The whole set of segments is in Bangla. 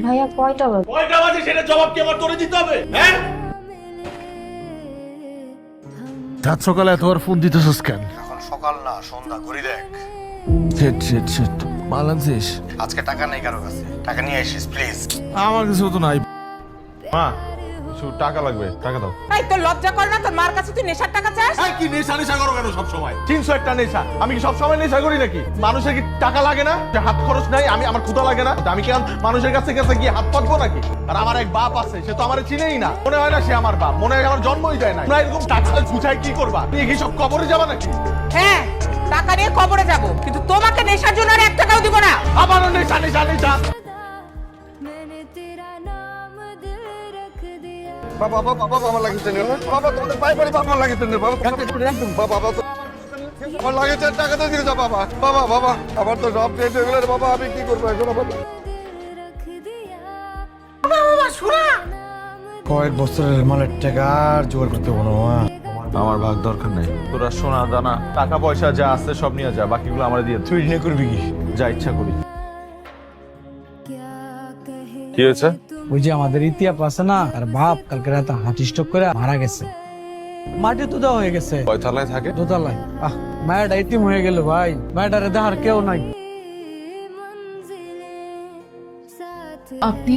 ভাইয়া কয়টা বাজে? কয়টা বাজে সেটা জবাব কি আমার তোরে দিতে হবে? হ্যাঁ, রাত সকালে এতবার ফোন দিতেছস কেন? এখন সকাল না, সন্ধ্যা, ঘুরি দেখ। শিট মাল আনছিস? আজকে টাকা নেই কারো কাছে, টাকা নিয়ে আসিস প্লিজ। আমার কাছে তো নাই। মা, কিছু টাকা লাগবে, টাকা দাও। এই তোর লজ্জা করে না তোর মার কাছে তুই নেশার টাকা চাস? এই কি নেশা করো কেন সব সময়? 301টা নেশা। আমি কি সব সময় নেশা করি নাকি? মানুষের কি টাকা লাগে না? যে হাত খরচ নাই, আমার ক্ষুধা লাগে না? আমি কি মানুষের কাছে গিয়ে হাত পাতবো নাকি? আর আমার এক বাপ আছে, সে তো আমারে চিনেই না। মনে হয় না সে আমার বাপ, মনে হয় আমার জন্মই দেয় না। তোমরা এরকম টাকা গুছাই কি করবা? তুমি কি সব কবরে যাবা নাকি? হ্যাঁ, টাকা নিয়ে কবরে যাব, কিন্তু তোমাকে নেশার জন্য আর 1 টাকাও দিব না। আবারও নেশা। বাবা আমার লাগিয়েছে বাবা, তোমাদের পায়ে পড়ি, বাবা লাগিয়েছে বাবা, বাবা আমার লাগিয়েছে, টাকা তো দিয়ে যাও বাবা। বাবা আমার তো সব শেষ হয়ে গেল রে বাবা, আমি কি করবো এখন? কয়েক বছরের মালের টাকা আর জোগাড় করতে পারবো না। আমার ভাগ দরকার নাই। তোরা সোনা দানা টাকা পয়সা যা আছে সব নিয়ে যা, বাকিগুলো আমার দিয়ে তুই নিয়ে করবি কি? যা ইচ্ছা করি। কি হয়েছে? ওই যে আমাদের ইতিহাস আছে না, আর বাপ কালকে রাতে হার্ট স্ট্রোক করে মারা গেছে। মাটি তো দেওয়া হয়ে গেছে, কয়তলায় থাকে? দোতলায়। মায়েরটা এতিম হয়ে গেল ভাই, মায়েরটারে দেখার কেউ নাই। আপনি?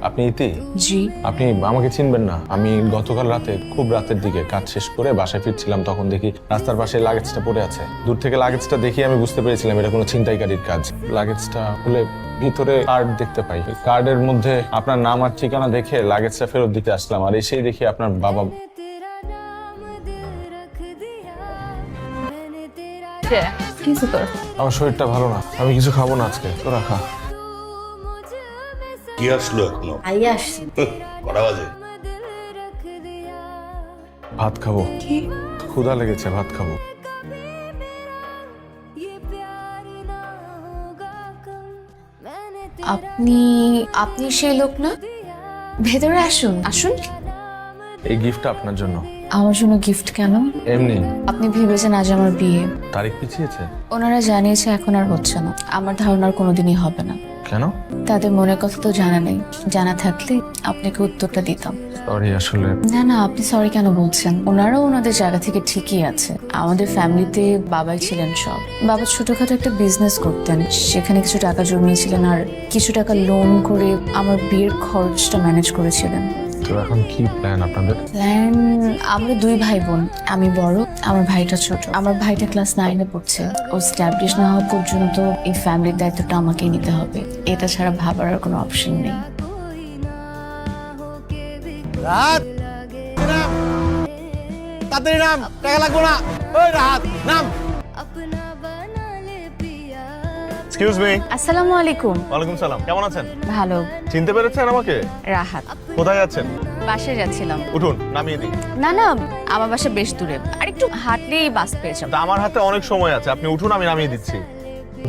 আপনি ইতি? জি। আপনি আমাকে চিনবেন না। আমি গতকাল রাতে খুব রাতের দিকে কাজ শেষ করে বাসায় ফিরছিলাম, তখন দেখি রাস্তার পাশে লাগেজটা পড়ে আছে। দূর থেকে লাগেজটা দেখে আমি বুঝতে পেরেছিলাম এটা কোনো ছিনতাইকারীর কাজ। লাগেজটা খুলে ভিতরে কার্ড দেখতে পাই। কার্ডের মধ্যে আপনার নাম আর ঠিকানা দেখে লাগেজটা ফেরত দিতে আসলাম, আর এসেই দেখি আপনার বাবা। কিছু তোর? আমার শরীরটা ভালো না, আমি কিছু খাবো না আজকে, তো রাখা। কি আসলো এখনো? আইয়া আসছে। কটা বাজে? ভাত খাবো। কি? ক্ষুধা লেগেছে, ভাত খাবো। আপনি আপনি সেই লোক না? ভেতরে আসুন। এই গিফটটা আপনার জন্য। আমার জন্য গিফট কেন? এমনি। আপনি ভেবেছেন আজ আমার বিয়ে? তারিখ পিছিয়েছে? ওনারা জানিয়েছে এখন আর হচ্ছে না। আমার ধারণার কোনোদিনই হবে না। কেন? তাদের মনের কথা তো জানা নেই, জানা থাকলে আপনাকে উত্তরটা দিতাম। সরি, আসলে না আপনি সরি কেন বলছেন? ওনারাও ওনাদের জায়গা থেকে ঠিকই আছে। আমাদের ফ্যামিলিতে বাবাই ছিলেন সব। বাবা ছোটখাটো একটা বিজনেস করতেন, সেখানে কিছু টাকা জমিয়েছিলেন আর কিছু টাকা লোন করে আমার বিয়ের খরচটা ম্যানেজ করেছিলেন। তো এখন কি প্ল্যান আপনাদের? প্ল্যান, আমরা 2 ভাই বোন, আমি বড়, আমার ভাইটা ছোট। আমার ভাইটা ক্লাস 9-এ পড়ছে। ও স্ট্যাবলিশ না হওয়া পর্যন্ত এই ফ্যামিলির দায়িত্বটা আমাকেই নিতে হবে। এটা ছাড়া ভাবার আর কোনো অপশন নেই। তাড়াতাড়ি নাম, টাকা লাগবো না। ওই রাত নাম। Excuse me. আসসালামু আলাইকুম। ওয়ালাইকুম সালাম, কেমন আছেন? ভালো। চিনতে পেরেছেন আমাকে? রাহাত। কোথায় যাচ্ছেন? বাসে যাচ্ছিলাম। উঠুন, নামিয়ে দিই। না আমার বাসা বেশ দূরে, আর একটু হাঁটলেই বাস পেয়ে যাবো। তা আমার হাতে অনেক সময় আছে, আপনি উঠুন, আমি নামিয়ে দিচ্ছি।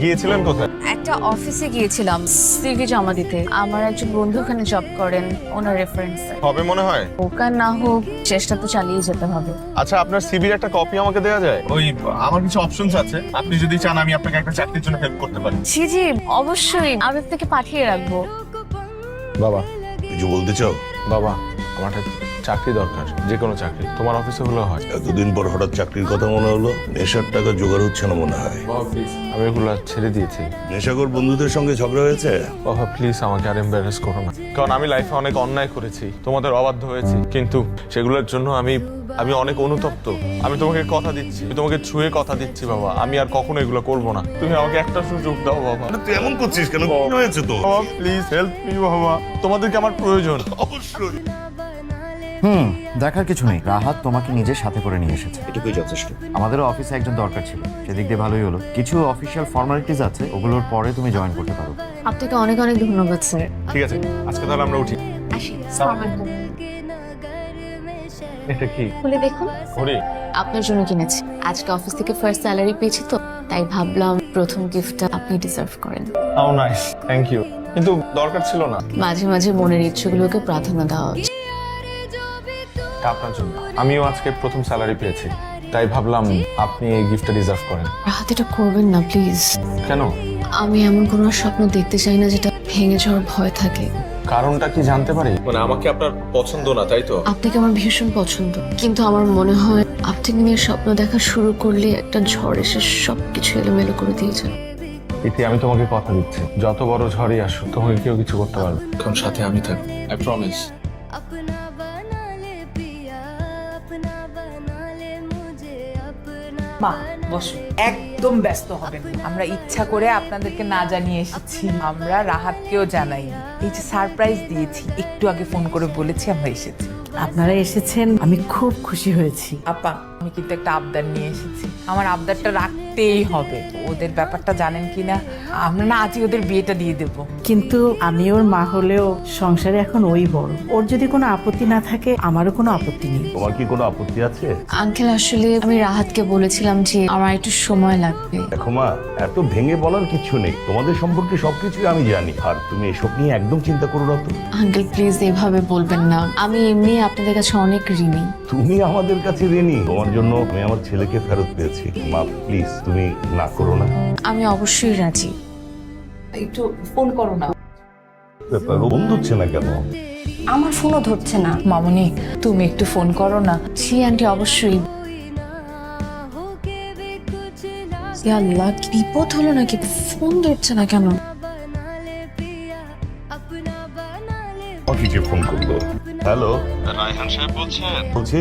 গিয়েছিলেন কোথায়? একটা অফিসে গিয়েছিলাম সিভি জমা দিতে। আমার একজন বন্ধু ওখানে জব করেন, ওনার রেফারেন্সে। হবে মনে হয়। হোক আর না হোক, চেষ্টা তো চালিয়ে যেতে হবে। আচ্ছা, আপনার সিভির একটা কপি আমাকে দেওয়া যায়? ওই আমার কিছু অপশনস আছে, আপনি যদি চান আমি আপনাকে একটা চাকরির জন্য হেল্প করতে পারি। জি অবশ্যই, আমি আপনাকে পাঠিয়ে রাখবো। বাবা, কিছু বলতে চাও? বাবা, আমার একটা চাকরি দরকার, যে কোনো চাকরি, তোমার অফিসে হলেও হয়। এতদিন পর হঠাৎ চাকরির কথা মনে হলো? নেশার টাকা জোগাড় হচ্ছে না মনে হয়। বাবা প্লিজ, আমি এগুলো ছেড়ে দিয়েছি। নেশাখোর বন্ধুদের সঙ্গে ঝগড়া হয়েছে? বাবা প্লিজ, আমাকে আর এম্বারেস করো না। কারণ আমি লাইফে অনেক অন্যায় করেছি, তোমাদের অবাধ্য হয়েছি, কিন্তু সেগুলোর জন্য আমি অনেক অনুতপ্ত। আমি তোমাকে কথা দিচ্ছি, আমি তোমাকে ছুঁয়ে কথা দিচ্ছি বাবা, আমি আর কখনো এগুলো করবো না। তুমি আমাকে একটা সুযোগ দাও বাবা। তুই এমন করছিস কেন? কি হয়েছে তো? বাবা প্লিজ হেল্প মি বাবা, তোমাদেরকে আমার প্রয়োজন। অবশ্যই। দেখার কিছু নেই, রাহাত তোমাকে নিজের সাথে করে নিয়ে এসেছে। এটুকুই যথেষ্ট। আমাদেরও অফিসে একজন দরকার ছিল, সেদিক দিয়ে ভালোই হলো। কিছু অফিসিয়াল ফর্মালিটিস আছে, ওগুলোর পরে তুমি জয়েন করতে পারো। আপনাকে অনেক ধন্যবাদ স্যার। ঠিক আছে, আজকে তাহলে আমরা উঠি। আসি। এটা কি? খুলে দেখুন। ঘড়ি? আপনার জন্য কিনেছি। আজকে অফিস থেকে ফার্স্ট স্যালারি পেয়েছি তো, তাই ভাবলাম প্রথম গিফটটা আপনি ডিজার্ভ করেন। How nice, thank you. কিন্তু দরকার ছিল না। মাঝে মাঝে মনের ইচ্ছেগুলোকে প্রাধান্য দেওয়া উচিত। আপনার জন্য আমিও আজকে প্রথম স্যালারি পেয়েছি, তাই ভাবলাম আপনি এই গিফটটা ডিজার্ভ করেন। রাহাত, এটা করবেন না প্লিজ। কেন? আমি এমন কোনো স্বপ্ন দেখতে চাই না যেটা ভেঙে যাওয়ার ভয় থাকে। কারণটা কি জানতে পারি? মানে আমাকে আপনার পছন্দ না, তাই তো? আপনাকে আমার ভীষণ পছন্দ, কিন্তু আমার মনে হয় আপনি নিয়ে স্বপ্ন দেখা শুরু করলে একটা ঝড় এসে সবকিছু এলোমেলো করে দিয়ে যায়। ইতি, আমি তোমাকে কথা দিচ্ছি, যত বড় ঝড়ই আসুক তোমাকে কেউ কিছু করতে পারবে, কারণ সাথে আমি থাকি। I promise. মা বসো, একদম ব্যস্ত হবেন না। আমরা ইচ্ছা করে আপনাদেরকে না জানিয়ে এসেছি, আমরা রাহাতকেও জানাই। এই যে সারপ্রাইজ দিয়েছি, একটু আগে ফোন করে বলেছি আমরা এসেছি। আপনারা এসেছেন, আমি খুব খুশি হয়েছি। আপা, আমি কিন্তু একটা আবদার নিয়ে এসেছি, আমার আবদারটা রাখতেই হবে। ওদের ব্যাপারটা জানেন কিনা, আমরা না আজই ওদের বিয়েটা দিয়ে দেব। কিন্তু আমি ওর মা হলেও সংসারে এখন ওই বড়। ওর যদি কোনো আপত্তি না থাকে আমারও কোনো আপত্তি নেই। তোমার কি কোনো আপত্তি আছে? আঙ্কেল, আসলে আমি রাহাতকে বলেছিলাম যে আমার একটু সময় লাগবে। দেখো মা, এত ভেঙে বলার কিছু নেই, তোমাদের সম্পর্কে সবকিছুই আমি জানি, আর তুমি এসব নিয়ে একদম চিন্তা করো না তো। আঙ্কেল প্লিজ এভাবে বলবেন না, আমি এমনি আপনাদের কাছে অনেক ঋণী। তুমি আমাদের কাছে ঋণী? তোমার জন্য আমি আমার ছেলেকে ফেরত পেয়েছি। মা প্লিজ তুমি না করো না। আমি অবশ্যই রাজি। একটু ফোন করো না। ব্যাপার, ও ফোন ধরছে না কেন? আমার ফোনও ধরছে না। মামুনি, তুমি একটু ফোন করো না। জি আন্টি, অবশ্যই। ইয়া আল্লাহ, কি বিপদ হলো নাকি? ফোন ধরছে না কেন? অফিসে ফোন করলো। হ্যালো, রায়হান সাহেব বলছেন? বলছি।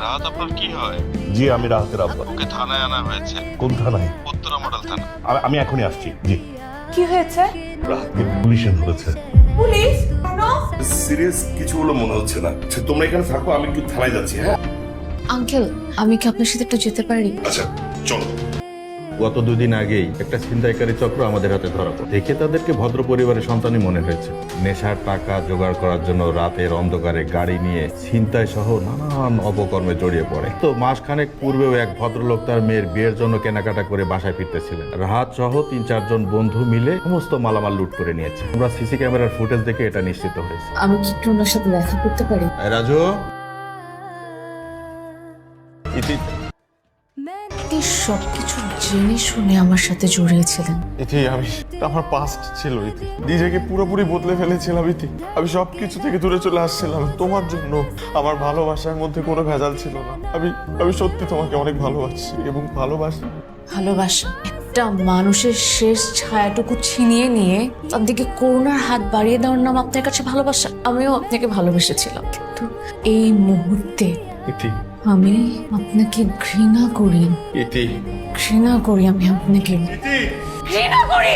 রাত আপনার কি হয়? জি, আমি রাহাতের আব্বা। ওকে থানায় আনা হয়েছে। কোন থানায়? উত্তরা মডেল থানা। আমি এখনই আসছি। জি। কি হয়েছে? রাহাতকে পুলিশে ধরেছে। পুলিশ? সিরিয়াস কিছু হলো মনে হচ্ছে না। তোমরা এখানে থাকো, আমি একটু থানায় যাচ্ছি। হ্যাঁ আঙ্কেল, আমি কি আপনার সাথে একটু যেতে পারি? আচ্ছা, চলো। গত 2 দিন আগেই একটা ছিনতাইকারী চক্র আমাদের হাতে ধরা পড়ে। দেখে তাদেরকে ভদ্র পরিবারের সন্তানই মনে হয়েছে। নেশার টাকা জোগাড় করার জন্য রাতের অন্ধকারে গাড়ি নিয়ে ছিনতাই সহ নানান অপকর্মে জড়িয়ে পড়ে। তো মাসখানেক পূর্বেও এক ভদ্রলোক তার মেয়ের বিয়ের জন্য কেনাকাটা করে বাসায় ফিরতেছিলেন। রাহাত সহ 3-4 জন বন্ধু মিলে সমস্ত মালামাল লুট করে নিয়েছে। আমরা সিসি ক্যামেরার ফুটেজ দেখে এটা নিশ্চিত হয়েছে। আমি কি একটু ওনার সাথে দেখা করতে পারি? রাজু, ইতি, আপনি সবকিছু জেনে শুনে আমার সাথে জড়িয়েছিলেন। ইতি, আমার পাস্ট ছিল ইতি। নিজেকে পুরোপুরি বদলে ফেলেছিলাম ইতি। আমি সবকিছু থেকে দূরে চলে আসছিলাম তোমার জন্য। আমার ভালোবাসার মধ্যে কোনো ভেজাল ছিল না। আমি সত্যি তোমাকে অনেক ভালোবাসি এবং ভালোবাসি। ভালোবাসা একটা মানুষের শেষ ছায়াটুকু ছিনিয়ে নিয়ে তার দিকে করুণার হাত বাড়িয়ে দেওয়ার নাম আপনার কাছে ভালোবাসা? আমিও আপনাকে ভালোবেসেছিলাম, কিন্তু এই মুহূর্তে ইতি, আমি আপনাকে ঘৃণা করি। ইতি, ঘৃণা করি আমি আপনাকে। ঘৃণা করি।